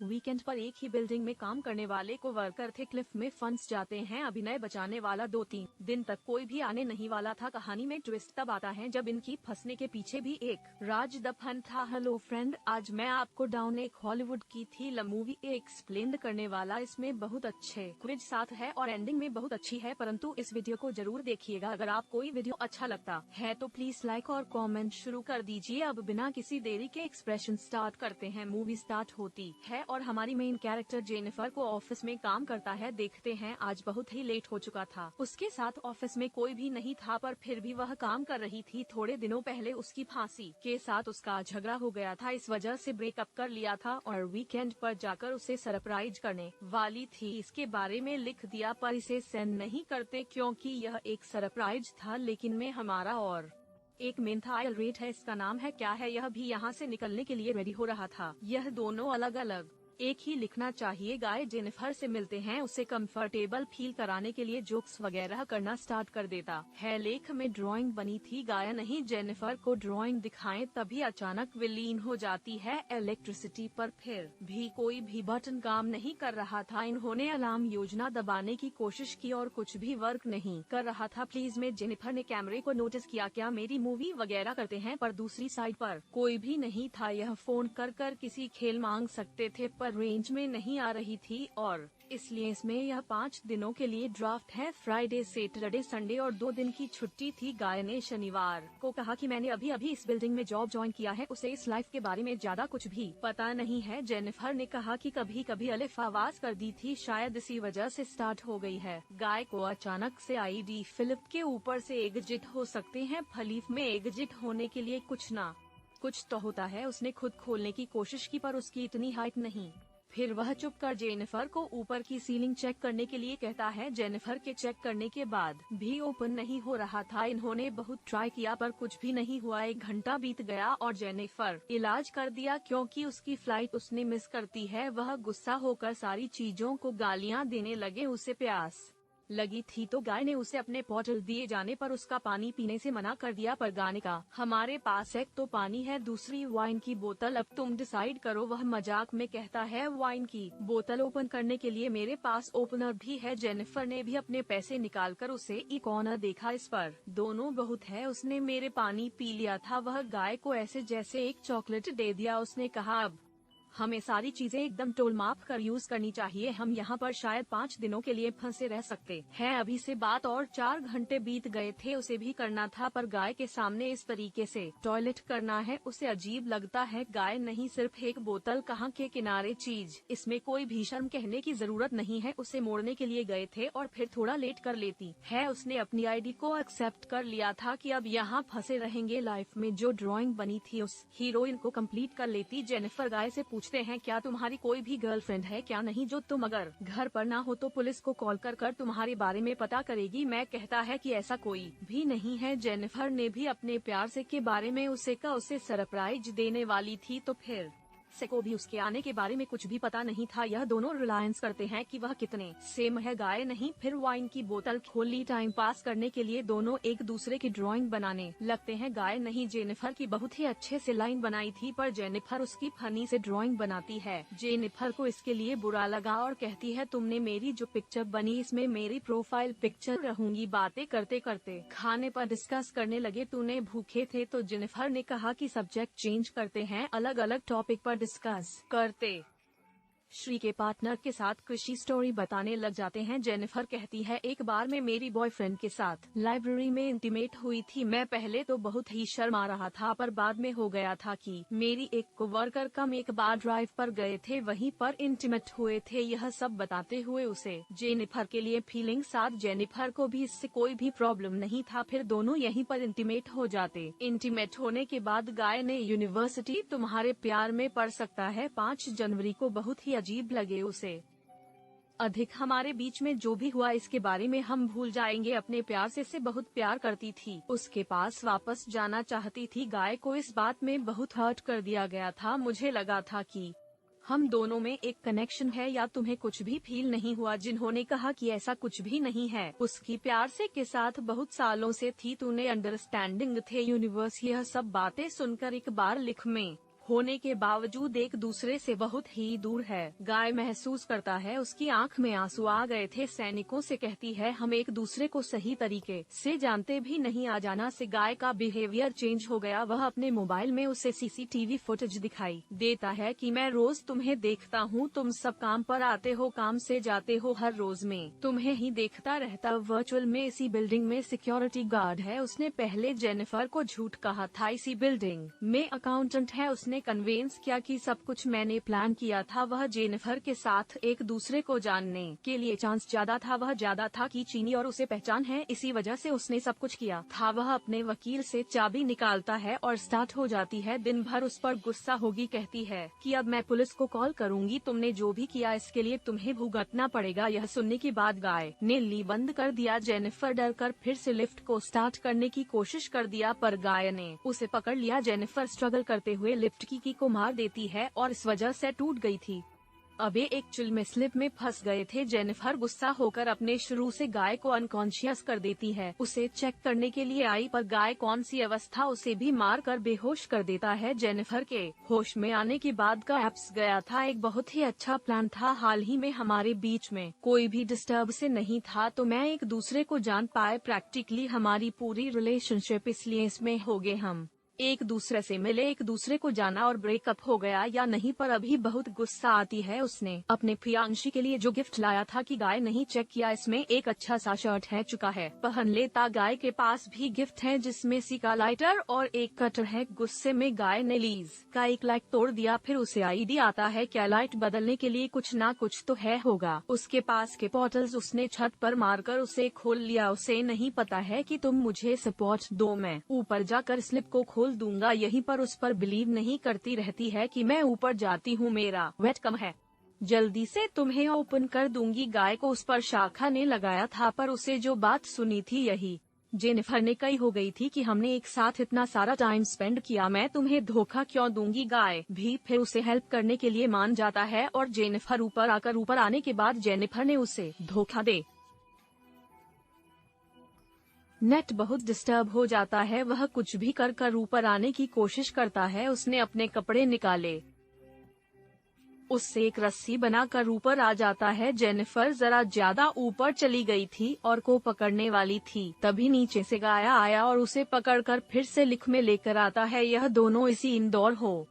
Weekend पर एक ही building में काम करने वाले को वर्कर थे क्लिफ में फंस जाते हैं। अभिनय बचाने वाला 2-3 दिन तक कोई भी आने नहीं वाला था। कहानी में ट्विस्ट तब आता है जब इनकी फंसने के पीछे भी एक राज दफन था। हेलो फ्रेंड, आज मैं आपको डाउन एक हॉलीवुड की थी मूवी एक्सप्लेन करने वाला। इसमें बहुत अच्छे क्विज साथ है और एंडिंग में बहुत अच्छी है, परंतु इस वीडियो को जरूर देखिएगा। अगर आपको कोई वीडियो अच्छा लगता है तो प्लीज लाइक और कमेंट शुरू कर दीजिए। अब बिना किसी देरी के एक्सप्रेशन स्टार्ट करते हैं। मूवी स्टार्ट होती है और हमारी मेन कैरेक्टर जेनिफर को ऑफिस में काम करता है। देखते हैं आज बहुत ही लेट हो चुका था। उसके साथ ऑफिस में कोई भी नहीं था, पर फिर भी वह काम कर रही थी। थोड़े दिनों पहले उसकी फांसी के साथ उसका झगड़ा हो गया था, इस वजह से ब्रेकअप कर लिया था और वीकेंड पर जाकर उसे सरप्राइज करने वाली थी। इसके बारे में लिख दिया, पर इसे सेंड नहीं करते क्योंकि यह एक सरप्राइज था। लेकिन में हमारा और एक मेन था, रेट है, इसका नाम है क्या है। यह भी यहाँ से निकलने के लिए रेडी हो रहा था। यह दोनों अलग अलग एक ही लिखना चाहिए। गाय जेनिफर से मिलते हैं, उसे कंफर्टेबल फील कराने के लिए जोक्स वगैरह करना स्टार्ट कर देता है। लेख में ड्राइंग बनी थी, गाय नहीं जेनिफर को ड्राइंग दिखाएं, तभी अचानक विलीन हो जाती है इलेक्ट्रिसिटी पर। फिर भी कोई भी बटन काम नहीं कर रहा था। इन्होंने अलार्म योजना दबाने की कोशिश की और कुछ भी वर्क नहीं कर रहा था। प्लीज में जेनिफर ने कैमरे को नोटिस किया, क्या मेरी मूवी वगैरह करते हैं, पर दूसरी साइड पर कोई भी नहीं था। यह फोन कर कर किसी खेल मांग सकते थे, पर रेंज में नहीं आ रही थी और इसलिए इसमें यह 5 दिनों के लिए ड्राफ्ट है। फ्राइडे, सैटरडे, संडे और 2 दिन की छुट्टी थी। गाय ने शनिवार को कहा कि मैंने अभी अभी इस बिल्डिंग में जॉब ज्वाइन किया है, उसे इस लाइफ के बारे में ज्यादा कुछ भी पता नहीं है। जेनिफर ने कहा कि कभी कभी अलिफ आवाज कर दी थी, शायद इसी वजह से स्टार्ट हो गई है। गाय को अचानक से आईडी फिलिप के ऊपर से एग्जिट हो सकते हैं। फलीफ में एग्जिट होने के लिए कुछ ना कुछ तो होता है। उसने खुद खोलने की कोशिश की, पर उसकी इतनी हाइट नहीं। फिर वह चुप कर जेनिफर को ऊपर की सीलिंग चेक करने के लिए कहता है। जेनिफर के चेक करने के बाद भी ओपन नहीं हो रहा था। इन्होंने बहुत ट्राई किया, पर कुछ भी नहीं हुआ। 1 घंटा बीत गया और जेनिफर इलाज कर दिया क्योंकि उसकी फ्लाइट उसने मिस करती है। वह गुस्सा होकर सारी चीजों को गालियां देने लगे। उसे प्यास लगी थी तो गाय ने उसे अपने बॉटल दिए जाने पर उसका पानी पीने से मना कर दिया। पर गाने का हमारे पास एक तो पानी है, दूसरी वाइन की बोतल, अब तुम डिसाइड करो। वह मजाक में कहता है, वाइन की बोतल ओपन करने के लिए मेरे पास ओपनर भी है। जेनिफर ने भी अपने पैसे निकालकर उसे एक ऑनर देखा, इस पर दोनों बहुत है। उसने मेरे पानी पी लिया था। वह गाय को ऐसे जैसे एक चॉकलेट दे दिया। उसने कहा, अब हमें सारी चीजें एकदम टोल माप कर यूज करनी चाहिए। हम यहाँ पर शायद 5 दिनों के लिए फंसे रह सकते हैं। अभी से बात और 4 घंटे बीत गए थे। उसे भी करना था, पर गाय के सामने इस तरीके से टॉयलेट करना है उसे अजीब लगता है। गाय नहीं, सिर्फ एक बोतल, कहाँ के किनारे चीज, इसमें कोई भी शर्म कहने की जरूरत नहीं है। उसे मोड़ने के लिए गए थे और फिर थोड़ा लेट कर लेती है। उसने अपनी आईडी को एक्सेप्ट कर लिया था कि अब यहाँ फंसे रहेंगे। लाइफ में जो ड्राइंग बनी थी उस हीरोइन को कंप्लीट कर लेती। जेनिफर गाय से पूछते हैं, क्या तुम्हारी कोई भी गर्लफ्रेंड है क्या? नहीं, जो तुम अगर घर पर ना हो तो पुलिस को कॉल कर तुम्हारे बारे में पता करेगी। मैं कहता है कि ऐसा कोई भी नहीं है। जेनिफर ने भी अपने प्यार से के बारे में उसे सरप्राइज देने वाली थी, तो फिर से को भी उसके आने के बारे में कुछ भी पता नहीं था। यह दोनों रिलायंस करते हैं कि वह कितने सेम है। गाय नहीं, फिर वाइन की बोतल खोल ली। टाइम पास करने के लिए दोनों एक दूसरे की ड्राइंग बनाने लगते हैं। गाय नहीं, जेनिफर की बहुत ही अच्छे से लाइन बनाई थी, पर जेनिफर उसकी फनी से ड्राइंग बनाती है। जेनिफर को इसके लिए बुरा लगा और कहती है, तुमने मेरी जो पिक्चर बनी इसमें मेरी प्रोफाइल पिक्चर रहूंगी। बातें करते करते खाने पर डिस्कस करने लगे। तूने भूखे थे? तो जेनिफर ने कहा कि सब्जेक्ट चेंज करते हैं, अलग अलग टॉपिक पर डिस्कस करते। श्री के पार्टनर के साथ कृषि स्टोरी बताने लग जाते हैं। जेनिफर कहती है, एक बार मैं मेरी बॉयफ्रेंड के साथ लाइब्रेरी में इंटीमेट हुई थी। मैं पहले तो बहुत ही शर्मा रहा था, पर बाद में हो गया था कि मेरी एक कोवर्कर कम एक बार ड्राइव पर गए थे, वहीं पर इंटीमेट हुए थे। यह सब बताते हुए उसे जेनिफर के लिए फीलिंग साथ। जेनिफर को भी इससे कोई भी प्रॉब्लम नहीं था, फिर दोनों यहीं पर इंटीमेट हो जाते। इंटीमेट होने के बाद गाय ने यूनिवर्सिटी तुम्हारे प्यार में पड़ सकता है 5 जनवरी को बहुत ही अजीब लगे उसे अधिक। हमारे बीच में जो भी हुआ इसके बारे में हम भूल जाएंगे। अपने प्यार से बहुत प्यार करती थी, उसके पास वापस जाना चाहती थी। गाय को इस बात में बहुत हर्ट कर दिया गया था। मुझे लगा था कि हम दोनों में एक कनेक्शन है, या तुम्हें कुछ भी फील नहीं हुआ? जिन्होंने कहा कि ऐसा कुछ भी नहीं है। उसकी प्यार से के साथ बहुत सालों से थी, तूने अंडरस्टैंडिंग थे यूनिवर्स। यह सब बातें सुनकर एक बार लिख में होने के बावजूद एक दूसरे से बहुत ही दूर है। गाय महसूस करता है उसकी आंख में आंसू आ गए थे। सैनिकों से कहती है हम एक दूसरे को सही तरीके से जानते भी नहीं। आ जाना से गाय का बिहेवियर चेंज हो गया। वह अपने मोबाइल में उसे सीसीटीवी फुटेज दिखाई देता है कि मैं रोज तुम्हें देखता हूँ, तुम सब काम पर आते हो, काम से जाते हो, हर रोज में तुम्हें ही देखता रहता। वर्चुअल में इसी बिल्डिंग में सिक्योरिटी गार्ड है। उसने पहले जेनिफर को झूठ कहा था। इसी बिल्डिंग में अकाउंटेंट है। उसने कन्विंस किया कि सब कुछ मैंने प्लान किया था। वह जेनिफर के साथ एक दूसरे को जानने के लिए चांस ज्यादा था। वह ज्यादा था कि चीनी और उसे पहचान है, इसी वजह से उसने सब कुछ किया था। वह अपने वकील से चाबी निकालता है और स्टार्ट हो जाती है। दिन भर उस पर गुस्सा होगी। कहती है कि अब मैं पुलिस को कॉल करूंगी, तुमने जो भी किया इसके लिए तुम्हें भुगतना पड़ेगा। यह सुनने के बाद गाय ने ली बंद कर दिया। जेनिफर डर कर फिर से लिफ्ट को स्टार्ट करने की कोशिश कर दिया पर गाय ने उसे पकड़ लिया। जेनिफर स्ट्रगल करते हुए लिफ्ट की को मार देती है और इस वजह से टूट गई थी। अब एक चिल में स्लिप में फंस गए थे। जेनिफर गुस्सा होकर अपने शुरू से गाय को अनकॉन्शियस कर देती है। उसे चेक करने के लिए आई पर गाय कौन सी अवस्था उसे भी मार कर बेहोश कर देता है। जेनिफर के होश में आने के बाद का एप्स गया था। एक बहुत ही अच्छा प्लान था। हाल ही में हमारे बीच में कोई भी डिस्टर्ब से नहीं था तो मैं एक दूसरे को जान पाए। प्रैक्टिकली हमारी पूरी रिलेशनशिप इसलिए इसमें हो गए। हम एक दूसरे से मिले, एक दूसरे को जाना और ब्रेकअप हो गया या नहीं पर अभी बहुत गुस्सा आती है। उसने अपने प्रियांशी के लिए जो गिफ्ट लाया था कि गाय नहीं चेक किया। इसमें एक अच्छा सा शर्ट है, चुका है, पहन लेता। गाय के पास भी गिफ्ट है जिसमें सिका लाइटर और एक कटर है। गुस्से में गाय ने लीज का एक लाइट तोड़ दिया। फिर उसे आइडिया आता है क्या लाइट बदलने के लिए कुछ ना कुछ तो है होगा उसके पास के पोर्टल्स। उसने छत पर मारकर उसे खोल लिया। उसे नहीं पता है कि तुम मुझे सपोर्ट दो, मैं ऊपर जाकर स्लिप को खोल दूंगा। यहीं पर उस पर बिलीव नहीं करती रहती है कि मैं ऊपर जाती हूँ, मेरा वेट कम है, जल्दी से तुम्हें ओपन कर दूंगी। गाय को उस पर शाखा ने लगाया था पर उसे जो बात सुनी थी यही जेनिफर ने कही हो गई थी कि हमने एक साथ इतना सारा टाइम स्पेंड किया, मैं तुम्हें धोखा क्यों दूंगी। गाय भी फिर उसे हेल्प करने के लिए मान जाता है और जेनिफर ऊपर आने के बाद जेनिफर ने उसे धोखा दे। नेट बहुत डिस्टर्ब हो जाता है। वह कुछ भी कर ऊपर आने की कोशिश करता है। उसने अपने कपड़े निकाले, उससे एक रस्सी बनाकर ऊपर आ जाता है। जेनिफर जरा ज्यादा ऊपर चली गई थी और को पकड़ने वाली थी, तभी नीचे से गाय आया और उसे पकड़कर फिर से लिफ्ट में लेकर आता है। यह दोनों इसी इंदौर हो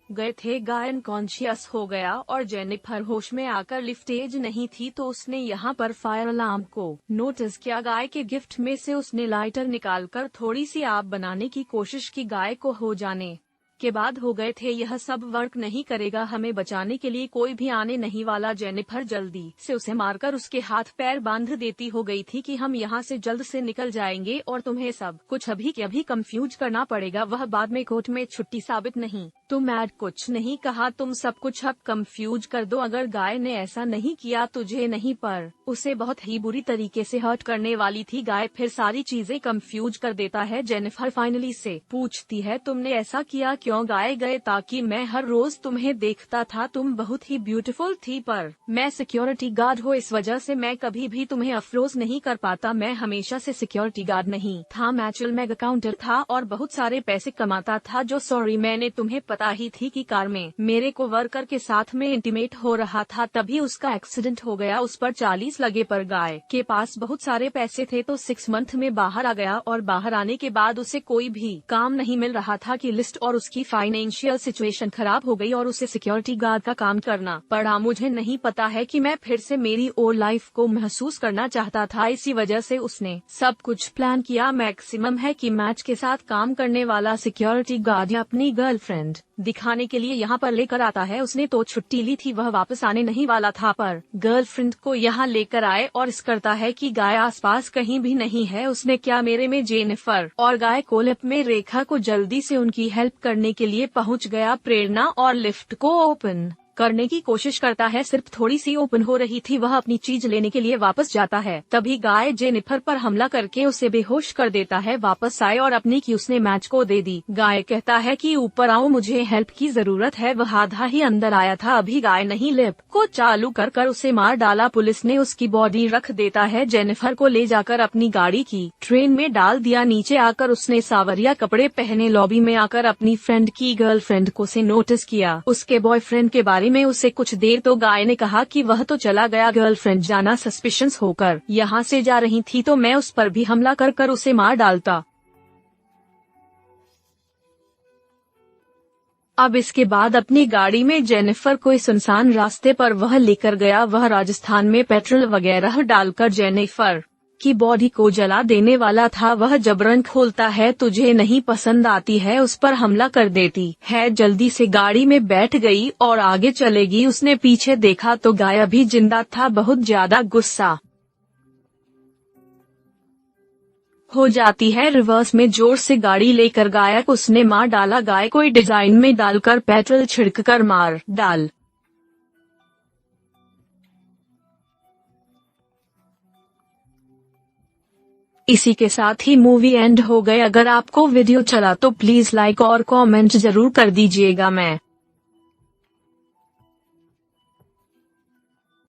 गए थे। गाय अनकॉन्शियस हो गया और जेनिफर होश में आकर लिफ्ट एज नहीं थी तो उसने यहाँ पर फायर अलार्म को नोटिस किया। गाय के गिफ्ट में से उसने लाइटर निकालकर थोड़ी सी आग बनाने की कोशिश की। गाय को हो जाने के बाद हो गए थे यह सब वर्क नहीं करेगा, हमें बचाने के लिए कोई भी आने नहीं वाला। जेनिफर जल्दी से उसे मारकर उसके हाथ पैर बांध देती हो गई थी कि हम यहाँ से जल्द से निकल जाएंगे और तुम्हें सब कुछ अभी के अभी कंफ्यूज करना पड़ेगा। वह बाद में कोर्ट में छुट्टी साबित नहीं, तुम ऐड कुछ नहीं कहा, तुम सब कुछ अब कंफ्यूज कर दो। अगर गाय ने ऐसा नहीं किया तुझे नहीं पर उसे बहुत ही बुरी तरीके से हर्ट करने वाली थी। गाय फिर सारी चीजें कंफ्यूज कर देता है। जेनिफर फाइनली से पूछती है तुमने ऐसा किया क्यों। गाय गए ताकि मैं हर रोज तुम्हें देखता था, तुम बहुत ही ब्यूटीफुल थी पर मैं सिक्योरिटी गार्ड हो इस वजह से मैं कभी भी तुम्हें अफरोज नहीं कर पाता। मैं हमेशा से सिक्योरिटी गार्ड नहीं था, मैचुअल मेगा काउंटर था और बहुत सारे पैसे कमाता था। जो सॉरी मैंने तुम्हें पता ही थी कि कार में मेरे को वर्कर के साथ में इंटीमेट हो रहा था तभी उसका एक्सीडेंट हो गया। उस पर 40 लगे पर गाय के पास बहुत सारे पैसे थे तो 6 मंथ में बाहर आ गया और बाहर आने के बाद उसे कोई भी काम नहीं मिल रहा था कि लिस्ट और उसकी फाइनेंशियल सिचुएशन खराब हो गई और उसे सिक्योरिटी गार्ड का काम करना पड़ा। मुझे नहीं पता है कि मैं फिर से मेरी ओल्ड लाइफ को महसूस करना चाहता था, इसी वजह से उसने सब कुछ प्लान किया। मैक्सिमम है कि मैच के साथ काम करने वाला सिक्योरिटी गार्ड अपनी गर्लफ्रेंड दिखाने के लिए यहाँ पर लेकर आता है। उसने तो छुट्टी ली थी, वह वापस आने नहीं वाला था पर गर्लफ्रेंड को यहाँ लेकर आए और इस करता है कि गाय आसपास कहीं भी नहीं है। उसने क्या मेरे में जेनिफर और गाय को लिफ्ट में रेखा को जल्दी से उनकी हेल्प करने के लिए पहुँच गया। प्रेरणा और लिफ्ट को ओपन करने की कोशिश करता है, सिर्फ थोड़ी सी ओपन हो रही थी। वह अपनी चीज लेने के लिए वापस जाता है, तभी गाय जेनिफर पर हमला करके उसे बेहोश कर देता है। वापस आए और अपनी की उसने मैच को दे दी। गाय कहता है कि ऊपर आओ, मुझे हेल्प की जरूरत है। वह आधा ही अंदर आया था, अभी गाय नहीं लिफ्ट को चालू कर उसे मार डाला। पुलिस ने उसकी बॉडी रख देता है। जेनिफर को ले जाकर अपनी गाड़ी की ट्रेन में डाल दिया। नीचे आकर उसने सावरिया कपड़े पहने लॉबी में आकर अपनी फ्रेंड की गर्लफ्रेंड को से नोटिस किया। उसके बॉयफ्रेंड के बारे में उसे कुछ देर तो गाय ने कहा कि वह तो चला गया। गर्लफ्रेंड जाना सस्पिशियस होकर यहाँ से जा रही थी तो मैं उस पर भी हमला कर उसे मार डालता। अब इसके बाद अपनी गाड़ी में जेनिफर को इस सुनसान रास्ते पर वह लेकर गया। वह राजस्थान में पेट्रोल वगैरह डालकर जेनिफर की बॉडी को जला देने वाला था। वह जबरन खोलता है, तुझे नहीं पसंद आती है, उस पर हमला कर देती है। जल्दी से गाड़ी में बैठ गई और आगे चलेगी। उसने पीछे देखा तो गाय अभी जिंदा था। बहुत ज्यादा गुस्सा हो जाती है। रिवर्स में जोर से गाड़ी लेकर गाय को उसने मार डाला। गाय को डिजाइन में डालकर पेट्रोल छिड़ककर मार डाल। इसी के साथ ही मूवी एंड हो गई। अगर आपको वीडियो चला तो प्लीज लाइक और कमेंट जरूर कर दीजिएगा। मैं